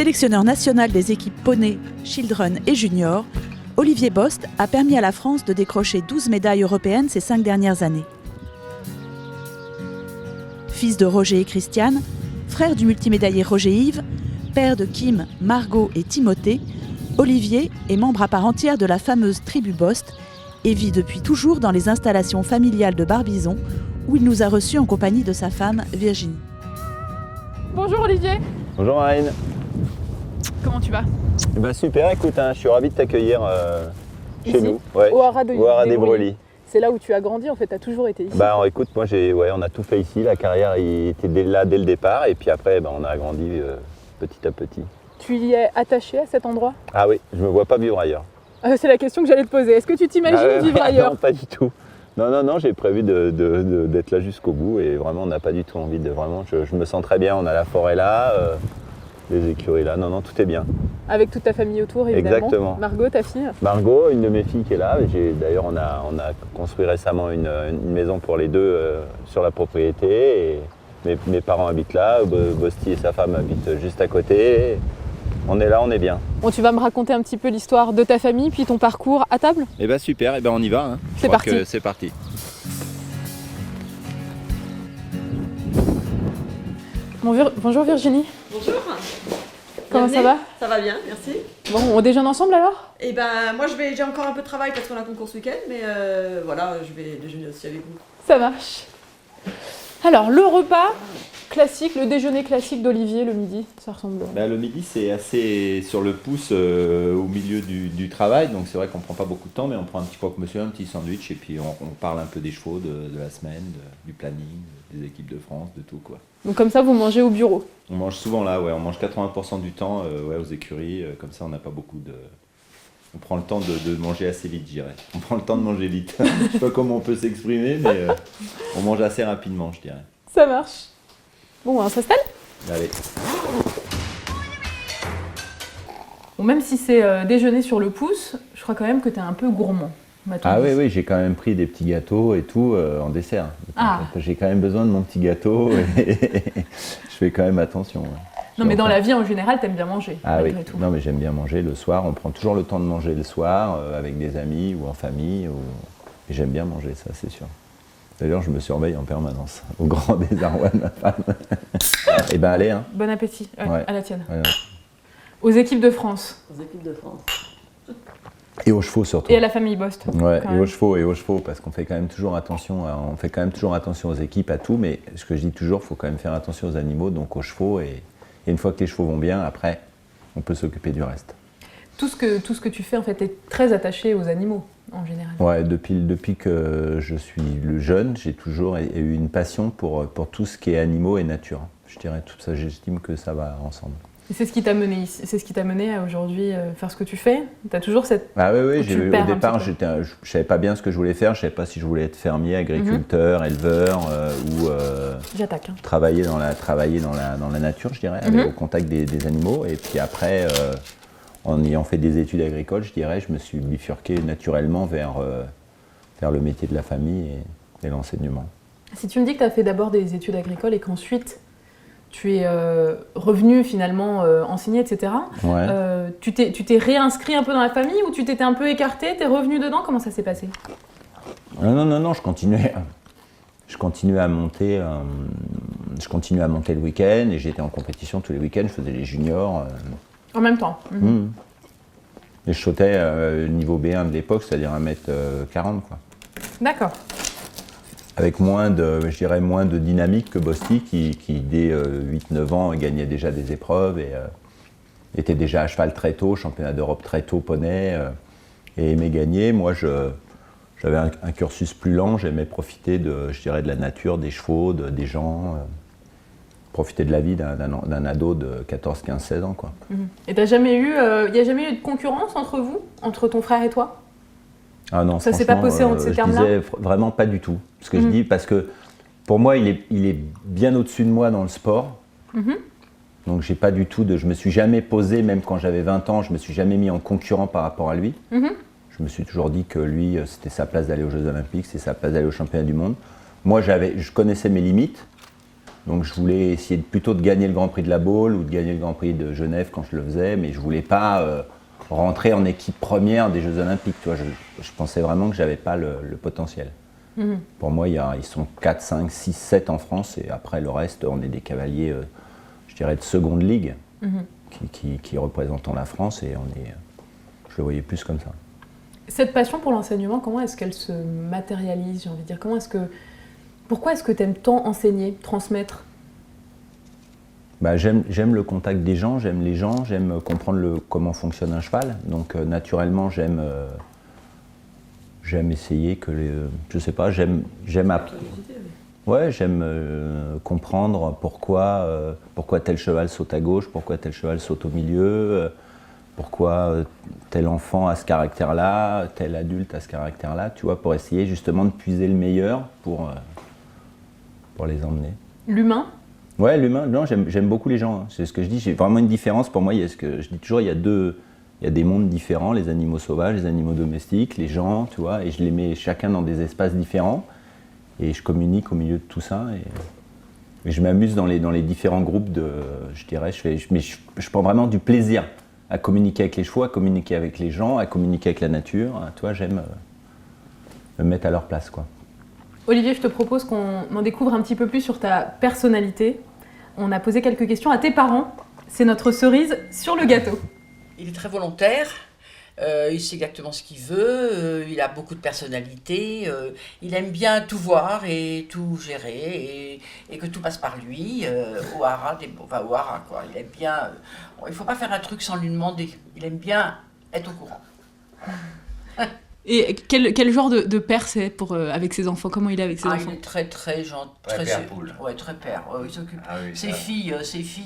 Sélectionneur national des équipes poney, children et junior, Olivier Bost a permis à la France de décrocher 12 médailles européennes ces 5 dernières années. Fils de Roger et Christiane, frère du multimédaillé Roger Yves, père de Kim, Margot et Timothée, Olivier est membre à part entière de la fameuse tribu Bost et vit depuis toujours dans les installations familiales de Barbizon, où il nous a reçus en compagnie de sa femme Virginie. Bonjour Olivier. Bonjour Marine. Comment tu vas? Super, écoute, je suis ravi de t'accueillir chez Ici, nous, ouais, au Haras des Brelies. C'est là où tu as grandi, en fait, tu as toujours été ici. Écoute, moi on a tout fait ici, la carrière était là dès le départ et puis après on a grandi petit à petit. Tu y es attaché à cet endroit? Ah oui, je me vois pas vivre ailleurs. C'est la question que j'allais te poser. Est-ce que tu t'imagines vivre ailleurs? Non, pas du tout. Non, j'ai prévu d'être là jusqu'au bout et vraiment on n'a pas du tout envie de vraiment. Je me sens très bien, on a la forêt là, les écuries là, non, tout est bien. Avec toute ta famille autour, évidemment. Exactement. Margot, ta fille? Margot, une de mes filles qui est là. D'ailleurs, on a construit récemment une maison pour les deux sur la propriété. Et mes parents habitent là, Bosti et sa femme habitent juste à côté. On est là, on est bien. Bon, tu vas me raconter un petit peu l'histoire de ta famille, puis ton parcours à table? Super, on y va. Hein. C'est parti. C'est parti. Bonjour Virginie. Bonjour. Comment ça va? Ça va bien, merci. Bon, on déjeune ensemble alors? Et moi j'ai encore un peu de travail parce qu'on a concours ce week-end, mais voilà, je vais déjeuner aussi avec vous. Ça marche. Alors, le repas classique, le déjeuner classique d'Olivier le midi, ça ressemble à... Le midi, c'est assez sur le pouce au milieu du travail, donc c'est vrai qu'on prend pas beaucoup de temps, mais on prend un petit croque-monsieur, un petit sandwich, et puis on parle un peu des chevaux, de la semaine, du planning, des équipes de France, de tout quoi. Donc comme ça, vous mangez au bureau? On mange souvent là, ouais, on mange 80% du temps aux écuries, comme ça on n'a pas beaucoup de... On prend le temps de manger assez vite, je dirais. On prend le temps de manger vite. Je sais pas comment on peut s'exprimer, mais on mange assez rapidement, je dirais. Ça marche. Bon, on s'installe? Allez. Bon, même si c'est déjeuner sur le pouce, je crois quand même que tu es un peu gourmand. Oui, j'ai quand même pris des petits gâteaux et tout en dessert. J'ai quand même besoin de mon petit gâteau et je fais quand même attention. Non, mais dans la vie en général, t'aimes bien manger. Malgré tout. Non, mais j'aime bien manger le soir. On prend toujours le temps de manger le soir avec des amis ou en famille. Et j'aime bien manger, ça, c'est sûr. D'ailleurs, je me surveille en permanence, au grand désarroi de ma femme. Et allez, hein. Bon appétit, Ouais. à la tienne. Ouais. Aux équipes de France. Aux équipes de France. Et aux chevaux surtout. Et à la famille Bost. Ouais, et aux chevaux, parce qu'on fait quand même toujours attention, aux équipes, à tout, mais ce que je dis toujours, il faut quand même faire attention aux animaux, donc aux chevaux, et une fois que les chevaux vont bien, après, on peut s'occuper du reste. Tout ce que tu fais, en fait, est très attaché aux animaux, en général. Ouais, depuis que je suis jeune, j'ai toujours eu une passion pour tout ce qui est animaux et nature. Je dirais tout ça, j'estime que ça va ensemble. Et c'est ce qui t'a mené ici, c'est ce qui t'a mené à aujourd'hui faire ce que tu fais? Tu as toujours cette... Ah oui, au départ, je ne savais pas bien ce que je voulais faire. Je ne savais pas si je voulais être fermier, agriculteur, éleveur ou travailler dans la nature, je dirais, aller au contact des animaux. Et puis après, en ayant fait des études agricoles, je dirais, je me suis bifurqué naturellement vers le métier de la famille et l'enseignement. Si tu me dis que tu as fait d'abord des études agricoles et qu'ensuite tu es revenu finalement enseigner, etc. Ouais. Tu t'es réinscrit un peu dans la famille ou tu t'étais un peu écarté, t'es revenu dedans? Comment ça s'est passé? Non, je continuais à monter le week-end et j'étais en compétition tous les week-ends, je faisais les juniors. En même temps. Et je sautais niveau B1 de l'époque, c'est-à-dire 1m40 quoi. D'accord. Avec moins de dynamique que Bosti qui dès 8-9 ans gagnait déjà des épreuves et était déjà à cheval très tôt, championnat d'Europe très tôt poney et aimait gagner. Moi j'avais un cursus plus lent, j'aimais profiter de la nature, des chevaux, des gens, profiter de la vie d'un ado de 14, 15, 16 ans quoi. Et il n'y a jamais eu de concurrence entre vous, entre ton frère et toi? Ah non, ça s'est pas posé en ces termes-là? Je disais vraiment pas du tout. Ce que je dis, parce que pour moi, il est bien au-dessus de moi dans le sport. Donc je me suis jamais posé, même quand j'avais 20 ans, je me suis jamais mis en concurrent par rapport à lui. Je me suis toujours dit que lui, c'était sa place d'aller aux Jeux Olympiques, c'est sa place d'aller aux Championnats du Monde. Moi, je connaissais mes limites. Donc je voulais essayer plutôt de gagner le Grand Prix de la Baule ou de gagner le Grand Prix de Genève quand je le faisais, mais je voulais pas rentrer en équipe première des Jeux Olympiques. Tu vois, je pensais vraiment que j'avais pas le potentiel. Pour moi, ils sont 4, 5, 6, 7 en France et après le reste, on est des cavaliers, je dirais, de seconde ligue qui représentons la France et je le voyais plus comme ça. Cette passion pour l'enseignement, comment est-ce qu'elle se matérialise, j'ai envie de dire? Pourquoi est-ce que tu aimes tant enseigner, transmettre? J'aime le contact des gens, j'aime les gens, j'aime comprendre comment fonctionne un cheval. Donc naturellement, j'aime essayer je sais pas, j'aime comprendre pourquoi tel cheval saute à gauche, pourquoi tel cheval saute au milieu, pourquoi tel enfant a ce caractère-là, tel adulte a ce caractère-là, tu vois, pour essayer justement de puiser le meilleur pour les emmener. L'humain? Ouais, l'humain, non, j'aime beaucoup les gens, hein. C'est ce que je dis, j'ai vraiment une différence. Pour moi, je dis toujours, il y a des mondes différents, les animaux sauvages, les animaux domestiques, les gens, tu vois, et je les mets chacun dans des espaces différents, et je communique au milieu de tout ça, et je m'amuse dans les différents groupes je dirais, je prends vraiment du plaisir à communiquer avec les chevaux, à communiquer avec les gens, à communiquer avec la nature, hein, tu vois, j'aime me mettre à leur place, quoi. Olivier, je te propose qu'on en découvre un petit peu plus sur ta personnalité. On a posé quelques questions à tes parents. C'est notre cerise sur le gâteau. Il est très volontaire, il sait exactement ce qu'il veut, il a beaucoup de personnalité, il aime bien tout voir et tout gérer et que tout passe par lui, au haras, quoi. Il aime bien, il ne faut pas faire un truc sans lui demander, il aime bien être au courant. Et quel genre de père c'est avec ses enfants? Comment il est avec ses enfants? Il est très très gentil, très père poule. Ouais, très père. Il s'occupe. Ses filles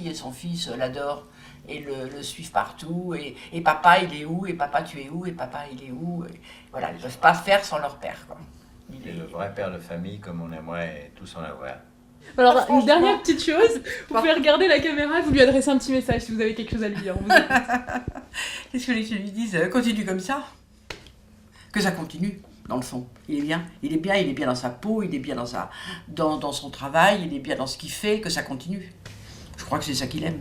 et son fils l'adorent et le suivent partout. Et papa, il est où? Et papa, tu es où? Et papa, il est où? Et voilà, ils ne peuvent pas faire sans leur père, quoi. Il est le vrai père de famille comme on aimerait tous en avoir. Alors, une dernière petite chose, vous pouvez regarder la caméra et vous lui adresser un petit message si vous avez quelque chose à lui dire. Qu'est-ce que je lui dis? Continue comme ça. Que ça continue, dans le fond. Il est bien dans sa peau, il est bien dans son travail, il est bien dans ce qu'il fait, que ça continue. Je crois que c'est ça qu'il aime.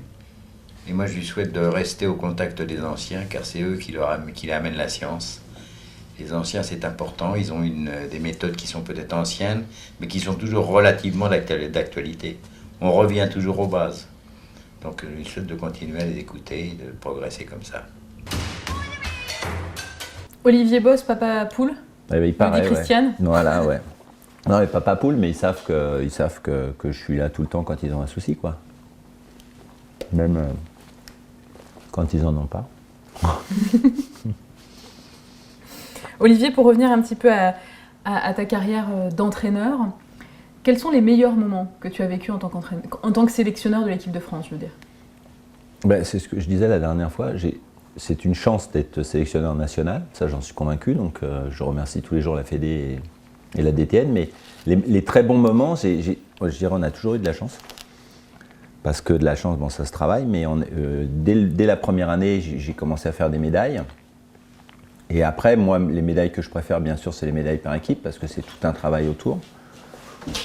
Et moi, je lui souhaite de rester au contact des anciens, car c'est eux qui amènent la science. Les anciens, c'est important, ils ont des méthodes qui sont peut-être anciennes, mais qui sont toujours relativement d'actualité. On revient toujours aux bases. Donc, je lui souhaite de continuer à les écouter, de progresser comme ça. Olivier Boss, papa poule. Il paraît, Christiane. Ouais. Voilà, ouais. Non, mais papa poule, mais ils savent que je suis là tout le temps quand ils ont un souci, quoi. Même quand ils en ont pas. Olivier, pour revenir un petit peu à ta carrière d'entraîneur, quels sont les meilleurs moments que tu as vécu en tant que sélectionneur de l'équipe de France, je veux dire? C'est ce que je disais la dernière fois. C'est une chance d'être sélectionneur national, ça j'en suis convaincu, donc je remercie tous les jours la Fédé et la DTN, mais les très bons moments, je dirais on a toujours eu de la chance, parce que de la chance, bon ça se travaille, mais dès la première année, j'ai commencé à faire des médailles, et après, moi, les médailles que je préfère, bien sûr, c'est les médailles par équipe, parce que c'est tout un travail autour,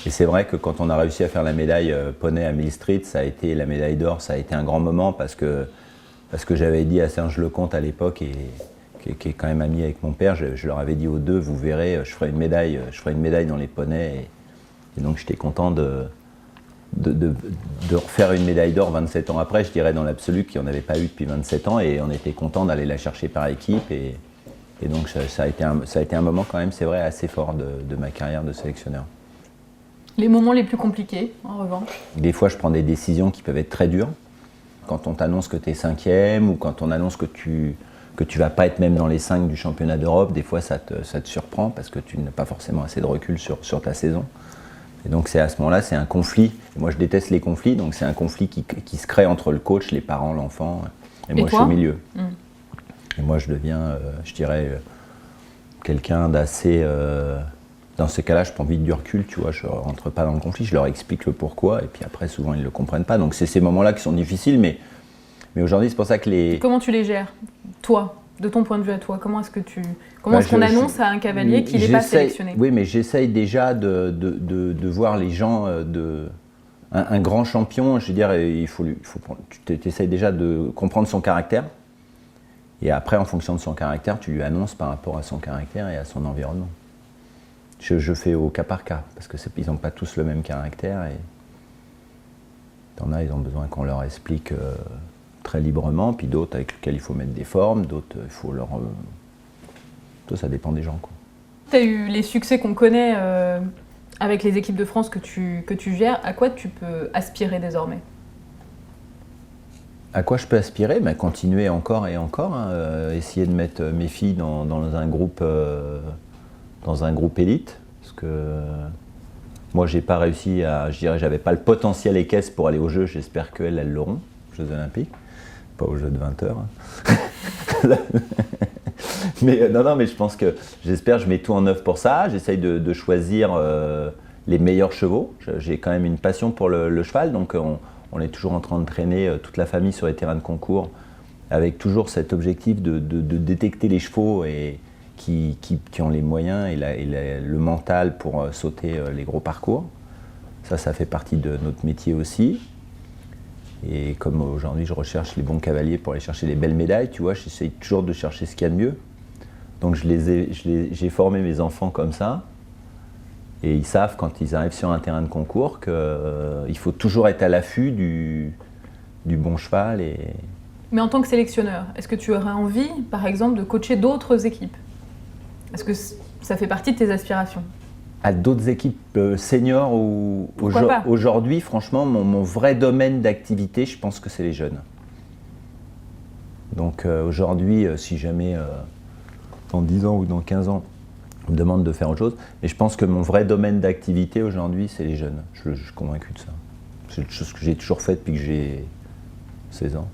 et c'est vrai que quand on a réussi à faire la médaille poney à Mill Street, la médaille d'or, ça a été un grand moment, parce que j'avais dit à Serge Lecomte à l'époque, qui est quand même ami avec mon père, je leur avais dit aux deux, vous verrez, je ferai une médaille dans les poneys. Et donc j'étais content de refaire une médaille d'or 27 ans après, je dirais dans l'absolu qu'il n'y en avait pas eu depuis 27 ans, et on était content d'aller la chercher par équipe. Et donc ça a été un moment quand même, c'est vrai, assez fort de ma carrière de sélectionneur. Les moments les plus compliqués, en revanche? Des fois, je prends des décisions qui peuvent être très dures. Quand on t'annonce que tu es 5e ou quand on annonce que tu vas pas être même dans les 5 du championnat d'Europe, des fois ça te surprend parce que tu n'as pas forcément assez de recul sur ta saison. Et donc à ce moment-là, c'est un conflit. Et moi je déteste les conflits, donc c'est un conflit qui se crée entre le coach, les parents, l'enfant. Et moi je suis au milieu. Et moi je deviens, je dirais, quelqu'un d'assez... Dans ces cas-là, je prends vite du recul, tu vois, je ne rentre pas dans le conflit, je leur explique le pourquoi, et puis après, souvent, ils ne le comprennent pas. Donc, c'est ces moments-là qui sont difficiles, mais aujourd'hui, c'est pour ça que Comment tu les gères, toi, de ton point de vue à toi? Comment est-ce qu'on annonce à un cavalier qu'il n'est pas sélectionné? Oui, mais j'essaye déjà de voir les gens Un grand champion, je veux dire, tu essayes déjà de comprendre son caractère. Et après, en fonction de son caractère, tu lui annonces par rapport à son caractère et à son environnement. Je fais au cas par cas, parce qu'ils n'ont pas tous le même caractère. Et t'en as, ils ont besoin qu'on leur explique très librement, puis d'autres avec lesquels il faut mettre des formes, d'autres, il faut leur... Tout ça dépend des gens, quoi. Tu as eu les succès qu'on connaît avec les équipes de France que tu gères. À quoi tu peux aspirer désormais ? À quoi je peux aspirer ? Continuer encore et encore, essayer de mettre mes filles dans un groupe élite, parce que moi j'ai pas réussi j'avais pas le potentiel équestre pour aller aux Jeux, j'espère qu'elles l'auront, aux Jeux Olympiques, pas aux Jeux de 20h. Mais mais je pense que, je mets tout en œuvre pour ça, j'essaye de choisir les meilleurs chevaux, j'ai quand même une passion pour le cheval, donc on est toujours en train de traîner toute la famille sur les terrains de concours, avec toujours cet objectif de détecter les chevaux qui ont les moyens et le mental pour sauter les gros parcours. Ça fait partie de notre métier aussi. Et comme aujourd'hui je recherche les bons cavaliers pour aller chercher les belles médailles, tu vois, j'essaye toujours de chercher ce qu'il y a de mieux. Donc j'ai formé mes enfants comme ça. Et ils savent, quand ils arrivent sur un terrain de concours, qu'il faut toujours être à l'affût du bon cheval. Mais en tant que sélectionneur, est-ce que tu aurais envie, par exemple, de coacher d'autres équipes ? Est-ce que ça fait partie de tes aspirations ? À d'autres équipes seniors ou aujourd'hui, franchement, mon vrai domaine d'activité, je pense que c'est les jeunes. Donc aujourd'hui, si jamais dans 10 ans ou dans 15 ans, on me demande de faire autre chose, mais je pense que mon vrai domaine d'activité aujourd'hui, c'est les jeunes. Je suis convaincu de ça. C'est une chose que j'ai toujours faite depuis que j'ai 16 ans.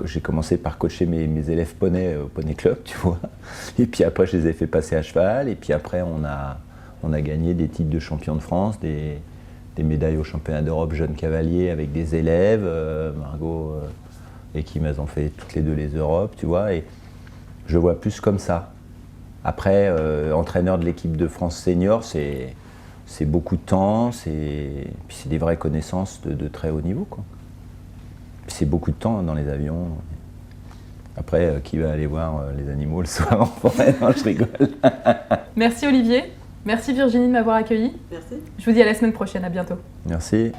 J'ai commencé par coacher mes élèves poneys au Poney Club, tu vois. Et puis après, je les ai fait passer à cheval. Et puis après, on a gagné des titres de champion de France, des médailles au championnat d'Europe jeunes cavaliers avec des élèves. Margot et Kim, elles ont fait toutes les deux les Europes, tu vois. Et je vois plus comme ça. Après, entraîneur de l'équipe de France senior, c'est beaucoup de temps, puis c'est des vraies connaissances de très haut niveau, quoi. Puis c'est beaucoup de temps dans les avions. Après, qui va aller voir les animaux le soir en forêt ? Non, je rigole. Merci Olivier, merci Virginie de m'avoir accueilli. Merci. Je vous dis à la semaine prochaine, à bientôt. Merci.